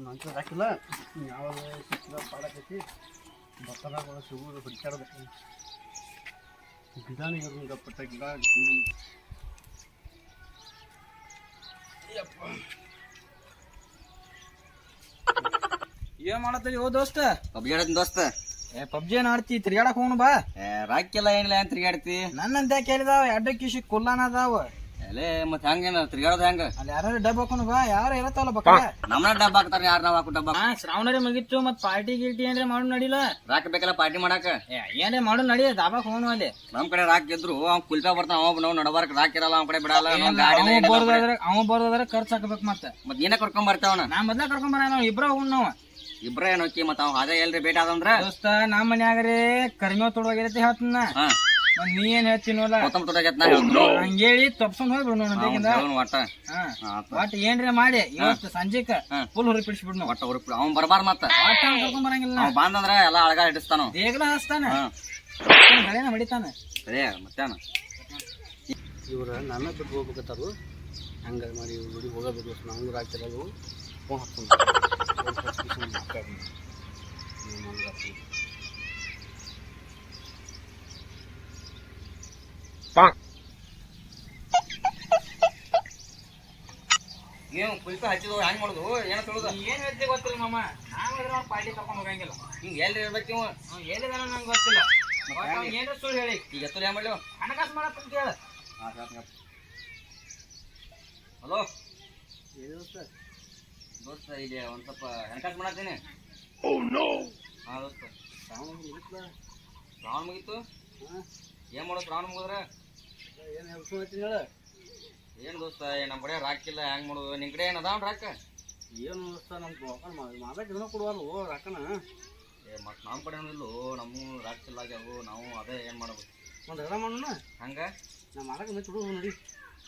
ನಂತರ ಹಾಕಿಲ್ಲ ಯಾವಾಗ ಸಿಕ್ಕಿದ ಪಾಡಕೈತಿ ಬತ್ತಲಾಗ ಸಿಗೋದು ಹುಡುಕಾಡ್ಬೇಕು ಗಿಡಾನು ಇರೋದು ಗಪ್ಪಟ್ಟ ಗಿಡ ಏನ್ ಮಾಡತ್ತೀರಿ ಓ ದೋಸ್ತ? ಪಬ್ಜಿ ಆಡತ್ತೀನಿ ದೋಸ್ತ. ಪಬ್ಜಿ ಏನ್ ಆಡ್ತಿ? ತಿರ್ಗಾಡಕ್ ಹೋಗೋಣ ಬಾ. ರಾಕಿಲ್ಲ ಏನಿಲ್ಲ ಏನ್ ತಿರ್ಗಾಡ್ತಿ? ನನ್ನಂತ ಕೇಳಿದಾವ ಎಡ್ಡ ಕಿಶಿ ಕುಲ್ಲಾನ ಅದಾವ. ಅಲ್ಲೇ ಮತ್ ಹೆಂಗೇನ ತಿರ್ಗಾಡೋದ್ ಹೆಂಗ? ಅಲ್ಲಿ ಯಾರು ಡಬ್ಬ ಹಾಕೋಣ ಬಾ. ಯಾರು ಇರತ್ತವಲ್ಲ ಬಕ್ಕ ನಮ್ಮನ ಡಬ್ಬ ಹಾಕ್ತಾರ, ಯಾರ ನಾವ್ ಹಾಕು ಡಬ್ಬ? ಶ್ರಾವಣರೇ ಮುಗಿತ್ತು ಮತ್ ಪಾರ್ಟಿ ಗಿಲ್ಟಿ ಏನ್ರೆ ಮಾಡು ನಡಿಲ್ಲ. ರಾಕ್ ಬೇಕಲ್ಲ ಪಾರ್ಟಿ ಮಾಡಾಕ. ಏನ್ರೆ ಮಾಡು ನಡಿ ದಾಬಾಕ್ ಹೋಗೋಣ ಅಲ್ಲಿ. ನಮ್ ಕಡೆ ರಾಕ್ ಇದ್ರು ಅವ್ನ್ ಕುಲ್ಪೆ ಬರ್ತಾನ, ನಾವು ನಡಬಾರ್ಕ ರಾಕ್ ಇರಲ್ಲ, ಅವ್ನ ಕಡೆ ಬಿಡಲ್ಲ. ಅವ ಬರೋದಾದ್ರೆ ಖರ್ಚು ಹಾಕ್ಬೇಕು ಮತ್ತೆ. ಮತ್ ನೀನೇ ಕರ್ಕೊಂಡ್ ಬರ್ತಾವನ? ನಾ ಮೊದ್ಲ ಕರ್ಕೊಂಡ್ ಬರ ನಾವ್ ಇಬ್ರ ಹೋಗೋಣ ನಾವ್. ಇಬ್ರ ಏನ್ ಹೋಗಿ ಮತ್ ಅವ್ ಅದೇ ಎಲ್ರಿ ಬೇಟ ಅದಂದ್ರ ದೋಸ್ತ ನಮ್ಮ ಮನ್ಯಾಗರೆ ಕರಿಮೆ ತೊಡವಾಗಿರತ್ತೆ ಹೇಳ್ತೀನ. ನೀ ಏನ್ ಹೇಳ್ತೀನಲ್ಲ ಹಂಗೇಳಿ ತಪ್ಸೊಂಡ್ ಹೋಗ್ಬಿಡು ಒಟ್ಟ ಏನ್ರ ಮಾಡಿ ಇವತ್ತು ಸಂಜೆಕ ಫುಲ್ ಹುರಿಪಿಡಿಸ್ಬಿಡ್ನು. ಒಟ್ಟ ಹುರಿಪಿಡ್ ಅವ್ನ್ ಬರ್ಬಾರ್ ಮತ್ತ ಕರ್ಕೊಂಡ್ ಬರಂಗಿಲ್ಲ. ಬಂದಂದ್ರ ಎಲ್ಲಾ ಅಳಗ ಹಿಡಿಸ್ತಾನ, ದೇಗಲ ಹಸ್ತಾನ, ಹಳೆನ ಹೊಡಿತಾನ. ಸರಿ ಮತ್ತಾನ ಇವ್ರ ನನ್ನ ಬಿಟ್ಟು ಹೋಗ್ಬೇಕತ್ತಾರು. ಹಂಗ ಮಾಡಿ ಹುಡುಗಿ ಹೋಗಬೇಕು. ನಾವು ರಾಜ್ಯದಾಗ ಫೋನ್ ಹಾಕ್ಕೊಂಡು ಏನ್ ಕುಲ್ಪೆ ಹಚ್ಚಿದ ಹೆಂಗ್ ಮಾಡುದು? ಏನ ತಿಳಿದ? ಏನ್ ಹೇಳ್ತಿ ಗೊತ್ತಿಲ್ಲ ಮಾಮ. ನಾವ್ ಪಾರ್ಟಿ ಕರ್ಕೊಂಡ್ ಹೋಗಂಗಿಲ್ಲ. ಹಿಂಗ್ ಎಲ್ರಿ ಇರ್ಬೇಕು ನೀವು? ಎಲ್ಲಿದಾನ ನಂಗೆ ಗೊತ್ತಿಲ್ಲ. ಏನ್ರ ಸುಳ್ಳು ಹೇಳಿ ಈಗ ಎತ್ತಲ್ಲ ಏನ್ ಮಾಡ್ಲಿ? ಹಣಕಾಸು ಮಾಡಕ್ ಕೇಳ. ಹಲೋ ದೋಸ್ತ, ಇಲ್ಲಿ ಒಂದ್ ಸ್ವಲ್ಪ ಹಣಕಾಸು ಮಾಡತ್ತೀನಿ. ಹಾ ದೋಸ್ತ, ಶ್ರಾವಣ ಮುಗೀತು. ಏನ್ ಮಾಡೋದು ಶ್ರಾವಣ ಮುಗಿದ್ರ? ಏನು ಹೇಳ್ತೀನಿ ಹೇಳ. ಏನ್ ದೋಸ್ತ ನಮ್ ಕಡೆ ರಾಕಿಲ್ಲ, ಹೆಂಗ್ ಮಾಡೋದು? ನಿನ್ ಕಡೆ ಏನ್ ಅದಾವ ರಾಕ? ಏನು ದೋಸ್ತ ನಮ್ ಮಾದಕ್ ಇದನ್ನ ಕೊಡುವಲ್ಲ ರಾಕನ. ಮತ್ ನಮ್ ಕಡೆ ಇಲ್ಲೋ, ನಮ್ಮ ರಾಕಿಲ್ಲ ಆಗ್ಯಾವು. ನಾವು ಅದೇ ಏನ್ ಮಾಡೋದು? ಒಂದ್ ಎಡ ಮಾಡೋಣ ಹಂಗ. ನಮ್ಮ ಮಾಲಕ ಮೈ ತುಡುಗು ನಡಿ.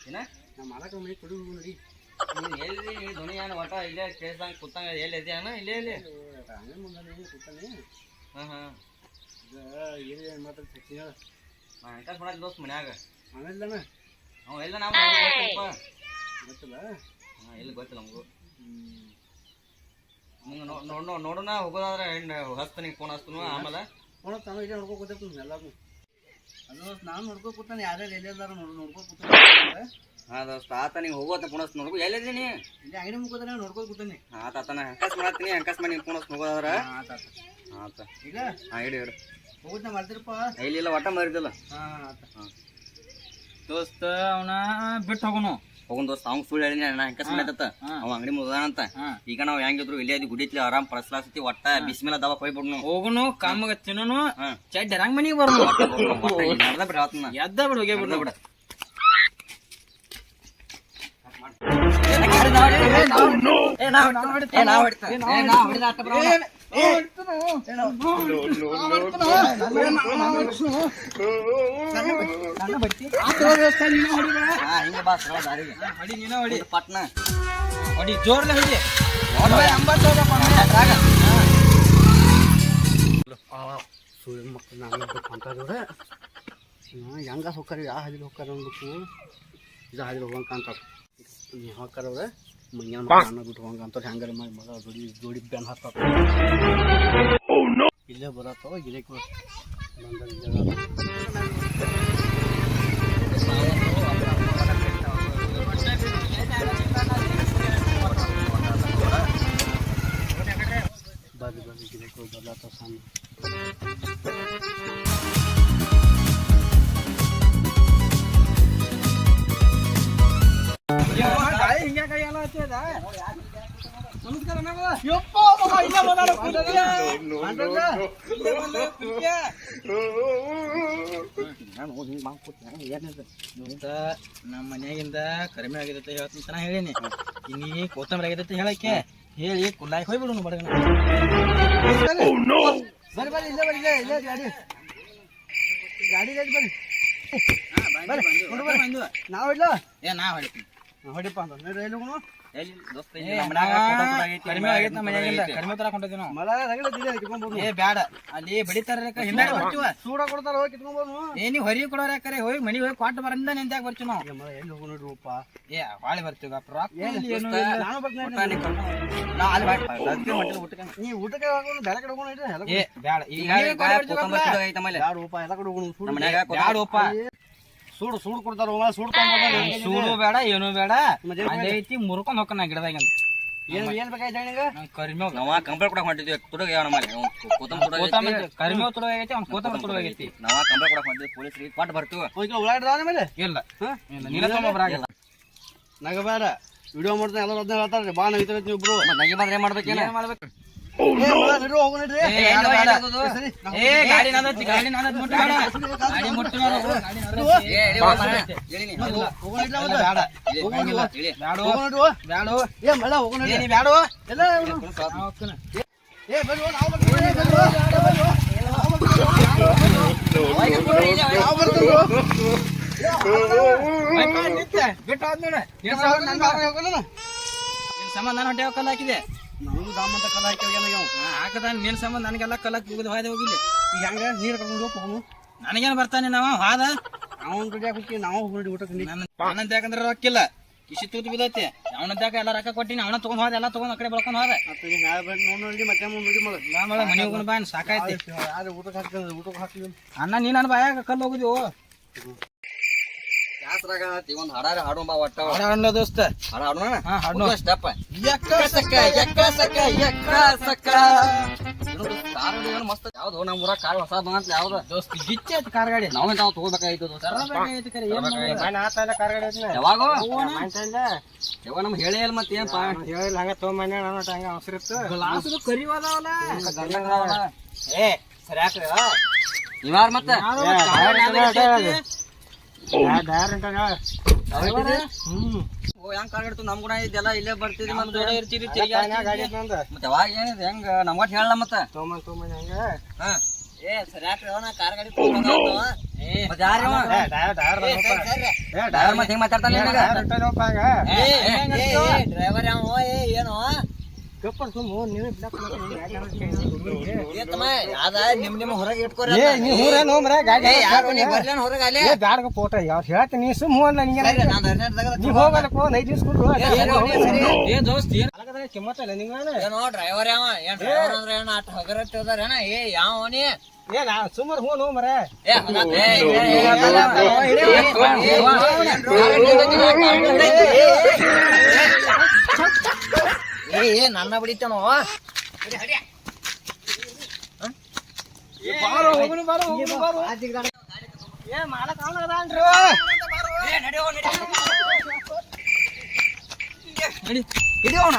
ಏನ ನಮ್ಮ ಮಾಲಕ ಮೈ ತುಡುಗು ನಡಿ. ನೀನ್ ಎಲ್ಲಿ ಧ್ವನಿ ಏನ್ ಒಟ್ಟ ಇಲ್ಲೇ ಕೇಳ್ದಂಗ ಕೂತಂಗ ಎಲ್ಲಿ ಇದೆಯಾನ? ಇಲ್ಲೇ ಇಲ್ಲಿ ಹಂಗೆ ಮುಂದೆ ಕೂತಾನೆ. ಹಾ ಹಾ ಏನು ಮಾತಾಡ್ತೀನಿ ಹೇಳ. ಹಣಕಾಸು ಮಾಡಕ್ ದೋಸ್ತ ಮನ್ಯಾಗ ಆಮೇಲೆ ಅವ ಎಲ್ಲ ನಾವು ಗೊತ್ತಿಲ್ಲ. ಹಾ ಎಲ್ಲಿ ಗೊತ್ತಿಲ್ಲ ನಮಗೂ. ನೋಡೋಣ ಹೋಗೋದಾದ್ರೆ ಹಚ್ತಾನೆ, ಫೋನ್ ಹಚ್ತನು. ಆಮೇಲೆ ಫೋನ್ ಹಚ್ತಾನು, ಇಲ್ಲೇ ನೋಡ್ಕೊ ಕೂತಿರ್ತೀನಿ ಎಲ್ಲಾರು. ಅದು ನಾನು ನೋಡ್ಕೊ ಕೂತಾನೆ, ಯಾರ್ಯಾರು ಎಲ್ಲೆಲ್ಲಾರು ನೋಡ್ಕೊ ಕೂತಾನೆ. ಹಾ ದೋಸ್ತ ಆತ, ನೀವು ಹೋಗೋತ ಫೋನ್ ಹಚ್ಚ ನೋಡ್ಕೊ. ಎಲ್ಲಿದ್ದೀನಿ? ಇಲ್ಲಿ ಅಂಗಡಿ ಮುಗ್ಕೋತಾನೆ ನೋಡ್ಕೊ ಕೂತಾನೆ. ಆತಾನ ಹಣಕಾಸು ಮಾಡತ್ತೀನಿ, ಹಣಕಾಸು ಮಾಡಿ ಫೋನ್ ಹಚ್ಚ ಹೋಗೋದಾದ್ರ ಆತ. ಈಗ ಹಾ ಇಡಿ ಇಡು ಹೋಗುತ್ತ ಮಾಡ್ತಿರಪ್ಪ. ಇಲ್ಲ ಒಟ್ಟ ಮರಿದಿಲ್ಲ. ಹಾ ಆತ. ದೋಸ್ತ ಅವನ ಬಿಟ್ಟು ಹೋಗೋಣ. ಹೋಗೋಣ ದೋಸ್ತ. ಅವ್ನ್ ಸುಳ್ಳು ಹೇಳಿನ ಹಣಕಾಸು ಮಾಡತ್ತ, ಅವ ಅಂಗಡಿ ಮುಗ್ದಾನಂತ. ಈಗ ನಾವ್ ಹೆಂಗಿದ್ರು ಇಲ್ಲಿ ಅದು ಗುಡಿತ್ಲಿ ಆರಾಮ್ ಪ್ರಸ್ಲಾಸತಿ ಒಟ್ಟ ಬಿಸ್ಮಿಲ್ಲ ದವಾ ಹೋಗ್ಬಿಡ್ನು. ಹೋಗುನು ಕಾಮಗ ತಿನ್ನೋನು ಚಡ್ಡ ರಂಗ್ ಮನಿಗೆ ಬರ್ನು. ಬಿಡ ಆತನ ಎದ್ದ ಬಿಡು, ಹೋಗೇ ಬಿಡು ಬಿಡ. ಪಟ್ನ ಹೊಡಿ ಜೋರ್ಲೆ ಹೊಡಿ. ಸುಳ್ಳು ಮಕ್ಕಳು ನಾನು ಅಂತಾರೆ. ಹೆಂಗ ಹೋಗ್ತಾರೆ, ಯಾವ ಹಾದಿಲಿ ಹೋಗ್ತಾರೆ ಅನ್ಬೇಕು. ಇದು ಹಾದಿಲಿ ಹೋಗಂಕ ಅಂತಾರೆ. ಹಾಕಾರವ್ರೆ ಮಂಗ್ಯಾನ ಅನ್ನ ಬಿಟ್ಟು ಹೋಗಂಗ ಅಂತಾರೆ. ಹೆಂಗಾರ ಮಾಡಿ ಮಗ ಜೋಡಿ ಬ್ಯಾನ್ ಹಾಕ್ತಾರ. ಇಲ್ಲೇ ಬರತ್ತವ ಗಿಡಕ್ಕೆ ಬಂದು ಗಿಡಕ್ಕೆ ಬರ್ಲತ್ತವ ಸಣ್ಣ. ನಮ್ಮ ಮನ್ಯಾಗಿಂದ ಕಡಿಮೆ ಆಗಿದತ್ತೆ ಹೇಳ್ತೀನಿ ಹೇಳೀನಿ. ಇನ್ನೀ ಕೊತ್ತಂಬರಿ ಆಗಿದತ್ತೆ ಹೇಳಕ್ಕೆ ಹೇಳಿ ಕುಲ್ಲಾಗಿ ಹೋಗ್ಬಿಡು ಬಡಗನ. ಬರ್ರಿ ಬರ್ರಿ ಇಲ್ಲೇ ಬರ್ರಿ, ಇಲ್ಲೇ ಗಾಡಿ ಗಾಡಿ ಬರ್ರಿ. ನಾವು ಇಲ್ಲ ಏ ನಾ ಹೊಡಿತೀನಿ. ಹೊಡಿಪ್ಪ ಅಂತ ನಡ್ರಿ ಎಲ್ಲಿ ಹೋಗೋಣ ಎಲ್ಲಿ ದೋಸ್ತ ಇಲ್ಲಿ ನಮ್ಮ ಮನ್ಯಾಗ photo ಕೂಡ ಆಗೈತಿ. ಕಡಿಮೆ ಆಗೈತೆ ನಮ್ಮ ಮನ್ಯಾಗಿಂದ ಕಡಿಮೆ ತರ ಕೊಂಡೈತಿ ನಾವು ಮಲ ರಗಡ ದಿನ ಕಿತ್ಕೊಂಡ್ಬೋದು ಏ ಬ್ಯಾಡ ಅಲ್ಲಿ ಬಡಿತಾರ ಹಿಂದಾಡಿ ಬರ್ತೀವ ಸೂಡ ಕೊಡ್ತಾರ ಹೋಗಿ ಕಿತ್ಕೊಂಡ್ಬೋದು ಏ ನೀವು ಹೊರಗೆ ಕೊಡೋರ ಯಾಕರೆ ಹೋಗಿ ಮನಿ ಹೋಗಿ ಕೊಟ್ಟು ಬರಂದ ನಿಂತ್ಯಾಗ ಬರ್ತೀವಿ ನಾವು ಮಲ ಎಲ್ಲಿ ಹೋಗೋಣ ನೋಡ್ರಪ್ಪ ಏ ಹೊಳಿ ಬರ್ತೀವಿ ನಾನು ಬರ್ತೀನಿ ನಾ ಅಲ್ಲಿ ಊಟಕ್ಕೆ ನೀ ಊಟಕ್ಕೆ ಹೋಗೋಣ ಬೇರೆ ಕಡೆ ಹೋಗೋಣ ಇಡ್ರಿ ಎಲ್ಲ ಏ ಬ್ಯಾಡ ಈಗ ಕೊತ್ತಂಬರಿ ಸುಡು ಆಗೈತೆ ಆಮೇಲೆ ಯಾರು ರೂಪಾಯಿ ಎಲ್ಲ ಕಡೆ ಹೋಗೋಣ ನಮ್ಮ ಮನ್ಯಾಗ ಬ್ಯಾಡಪ್ಪ ಸೂಡು ಸೂಡು ಕೊಡ್ತಾರ ಸೂಡು ತಗೊಂಡ್ಬರ್ತಾರೆ ಸೂಡು ಬೇಡ ಏನು ಬೇಡ ಅಲ್ಲಿ ಐತಿ ಮುರ್ಕೊಂಡ್ ಹೋಗ್ಕ ನಾ ಗಿಡದಾಗ ಏನ್ ಬೇಕಾಯ್ತು ನಿಂಗ ಕರಿಮೇವ್ ನಾವ ಕಂಬಳ ಕೂಡ ಹೊಂಟಿದ್ವಿ ತುಡುಗ ಯಾವ ನಮ್ಮಲ್ಲಿ ಕೊತ್ತಂಬರಿ ಕರಿಮೇವ್ ತುಡುಗಾಗೈತಿ ಅವ್ನ ಕೋತಂಬರಿ ತುಡುಗಾಗೈತಿ ನಾವ ಕಂಬಳ ಕೂಡ ಹೊಂಟಿದ್ವಿ ಪೊಲೀಸ್ರಿಗೆ ಕೊಟ್ಟು ಬರ್ತೀವಿ ಉಳ್ಳಾಗಡ್ಡಿ ಆಮೇಲೆ ಇಲ್ಲ ಇಲ್ಲ ನೀನ ತೊಗೊಂಬರಾಗಿಲ್ಲ ನಗ ಬೇಡ ವಿಡಿಯೋ ಮಾಡ್ತಾನೆ ಎಲ್ಲ ಅದನ್ನ ಹೇಳ್ತಾರೆ ಬಾ ನಗಿತಾರೆ ನೀವು ಇಬ್ರು ನಗಿ ಬಂದ್ರೆ ಏನ್ ಮಾಡ್ಬೇಕೇನ ಏನ್ ಮಾಡ್ಬೇಕು ಹೋಗೋಣ ನಡ್ರಿ ಏ ಗಾಡಿ ನಾದತ್ತಿ ಗಾಡಿ ನಾದತ್ ಮುಟ್ಟ ಬೇಡ ಗಾಡಿ ಮುಟ್ಟ ಬೇಡ ಗಾಡಿ ಹೋಗೋಣ ಇಡ್ಲ ಮತ್ತೆ ಬೇಡ ಹೋಗೋಣ ಬ್ಯಾಡ ಹೋಗೋಣ ಬ್ಯಾಡ ಏ ಮಳ ಹೋಗೋಣ ಏ ನೀ ಬ್ಯಾಡ ಎಲ್ಲ ಏ ಬರ್ರಿ ನಾವು ನಿನ್ ಸಂಬಂಧ ನಾನು ಹೊಟ್ಟೆ ಕಲ್ಲು ಹಾಕಿದೆ ನಮ್ಗೆ ದಾಮಂತ ಕಲ್ಲ ಹಾಕಿ ಹಾಕದ ನಿನ್ ಸಂಬಂಧ ನನಗೆಲ್ಲ ಕಲ್ಲ ಮುಗಿದು ಹೋದೆ ಹೋಗಿಲ್ಲ ಈಗ ಹೆಂಗ ನೀರು ಕರ್ಕೊಂಡು ಹೋಗೋಣ ನನಗೇನು ಬರ್ತಾನೆ ನಾವು ಹಾದ ಅವನ್ ಕಡೆ ಹಾಕಿ ನಾವು ಹೋಗಿ ಊಟಕ್ಕೆ ನಾನಂತ ಯಾಕಂದ್ರೆ ರೊಕ್ಕಿಲ್ಲ ಕಿಸಿ ತೂತು ಬಿದ್ದೈತಿ ಅವನಂತ ಯಾಕೆ ಎಲ್ಲ ರೊಕ್ಕ ಕೊಟ್ಟಿನಿ ಅವನ ತಗೊಂಡ್ ಹೋದ ಎಲ್ಲ ತಗೊಂಡ್ ಆ ಕಡೆ ಬೆಳ್ಕೊಂಡ್ ಹೋದ ನೋಡಿ ಮತ್ತೆ ನೋಡಿ ಮಗ ಮನೆ ಹೋಗೋಣ ಬಾ ಸಾಕಾಯ್ತಿ ಯಾರು ಊಟಕ್ಕೆ ಹಾಕ್ತಾರೆ ಊಟಕ್ಕೆ ಹಾಕಿ ಅಣ್ಣ ನೀ ನನ್ನ ಬಾಯಾಗ ಕಲ್ಲು ಹೋಗಿದ್ವು ಜಾಸ್ರಾಗ ಒಂದ್ ಹಾಡಾರ ಹಾಡೋಣ ಬಾ ಒಟ್ಟ ಹಾಡ ದೋಸ್ತ ಹಾಡ ಹಾಡೋಣ ಹಾ ಹಾಡು ಸ್ಟೆಪ್ ಮಸ್ತ್ ಯಾವ್ದು ನಮ್ಮ ಊರಾಗ ಕಾರ್ ಹೊಸ ಬಂತ ಯಾವ್ದು ದೋಸ್ತ ಗಿಚ್ಚ ಐತಿ ಕಾರ್ ಗಾಡಿ ನಾವೇ ತಾವ್ ತಗೋಬೇಕಾಯ್ತು ತರಬೇಕಾಗೈತಿ ಕರೆ ಏನ್ ಮಾಡೋದು? ಕಾರ್ ಗಾಡಿ ಯಾವಾಗ ಯಾವಾಗ ನಮ್ಗೆ ಹೇಳೇ ಇಲ್ಲ ಮತ್ತೆ ಏನಪ್ಪ ಹೇಳಿಲ್ಲ ಹಂಗ ತೊಗೊಂಬಂದೆ ನಾನು ಹಂಗ ಅವಸರ ಇತ್ತು ಗ್ಲಾಸು ಕರಿವಾದವಲ್ಲ ಏ ಸರಿ ಹಾಕ್ರಿ ಇವಾರ ಮತ್ತೆ ಹೆಂಗ್ ಕಾಡ್ತು ನಮ್ ಕೂಡ ಇದೆಲ್ಲ ಇಲ್ಲೇ ಬರ್ತಿದ್ವಿ ನಮ್ ಜೋಡ ಇರ್ತೀರಿ ಮತ್ತೆ ಅವಾಗ ಏನಿದೆ ಹೆಂಗ ನಮ್ಗ ಹೇಳ ಮತ್ತೆ ತೊಗೊಂಬಂದ್ ಹಂಗ ಹಾ ಏ ಸರಿ ಹಾಕ್ರಿ ನಾ ಕಾರ್ ಗಾಡಿ ಮತ್ತೆ ಯಾರು ಡ್ರೈವರ್ ಮತ್ತೆ ಹೆಂಗ್ ಮಾತಾಡ್ತಾನೆ ಡ್ರೈವರ್ ಯಾವ ಏನು ಅದ ನಿಮ್ ಹೊರಗೆ ಇಟ್ಕೋರಿ ಹೊರಗೆ ಬ್ಯಾಡ ಫೋಟೋ ಯಾವ ಹೇಳ್ತೀನಿ ನೀ ಸುಮ್ ಹೋಗಲ್ಲ ನೀ ಹೋಗಲ್ಲ 5 ದಿವ್ಸ ಕಿಮ್ಮತ್ತಲ್ಲ ನಿಂಗ ಏನೋ ಡ್ರೈವರ್ ಯಾವ ಏನ್ ಡ್ರೈವರ್ ಅಂದ್ರೆ ಏನ ಅಟ್ ಹಗರಟ್ಟಿದಾರೇನ ಏ ಯಾವನಿ ಏ ನಾ ಸುಮಾರು ಹ್ಞೂ ಮರ ಏ ನನ್ನ ಬಿಡಿತೇನೋ ಹಿಡಿಯೋಣ